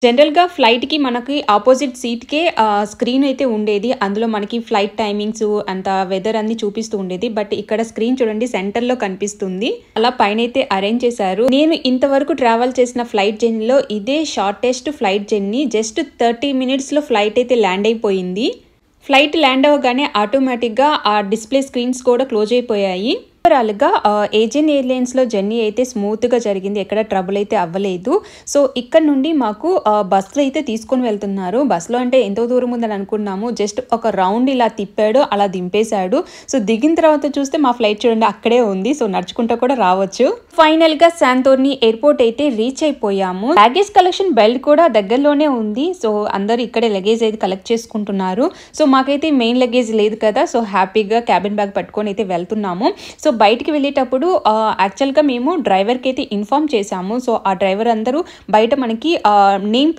జనరల్‌గా ఫ్లైట్‌కి మనకి opposite సీట్‌కే screen అయితే ఉండేది. అందులో మనకి ఫ్లైట్ టైమింగ్స్ అంతా వెదర్ అన్నీ చూపిస్తూ ఉండేది. బట్ ఇక్కడ స్క్రీన్ చూడండి సెంటర్‌లో కనిపిస్తుంది. అలా పైనైతే అరేంజ్ చేశారు. నేను ఇంతవరకు ట్రావెల్ చేసిన ఫ్లైట్ జర్నీలో ఇదే షార్టెస్ట్ ఫ్లైట్ జర్నీ. జస్ట్ 30 మినిట్స్‌లో ఫ్లైట్ అయితే ల్యాండ్ అయిపోయింది. ఫ్లైట్ ల్యాండ్ అవ్వగానే ఆటోమేటిక్‌గా ఆ డిస్‌ప్లే స్క్రీన్స్ కూడా క్లోజ్ అయిపోయాయి. ఓవరాల్‌గా ఏజియన్ ఎయిర్‌లైన్స్‌లో జర్నీ అయితే స్మూత్‌గా జరిగింది. ఎక్కడ ట్రబుల్ అయితే అవ్వలేదు. సో, ఇక్కడ నుండి మాకు బస్‌లో అయితే తీసుకొని వెళ్తున్నారు. బస్‌లో అంటే ఎంతో దూరం ఉందని అనుకున్నాము. జస్ట్ ఒక రౌండ్ ఇలా తిప్పాడు, అలా దింపేశాడు. సో, దిగిన తర్వాత చూస్తే మా ఫ్లైట్ చూడండి అక్కడే ఉంది. సో, నడుచుకుంటూ కూడా రావచ్చు. ఫైనల్‌గా శాంతోర్ని ఎయిర్‌పోర్ట్ అయితే రీచ్ అయిపోయాము. బ్యాగేజ్ కలెక్షన్ బెల్ట్ కూడా దగ్గరలోనే ఉంది. సో, అందరూ ఇక్కడే లగేజ్ అయితే కలెక్ట్ చేసుకుంటున్నారు. సో, మాకైతే మెయిన్ లగేజ్ లేదు కదా! సో, హ్యాపీగా క్యాబిన్ బ్యాగ్ పట్టుకొని అయితే వెళ్తున్నాము. సో, బయటికి వెళ్ళేటప్పుడు యాక్చువల్‌గా మేము డ్రైవర్‌కి అయితే ఇన్ఫార్మ్ చేశాము. సో, ఆ డ్రైవర్ అందరూ బయట మనకి నేమ్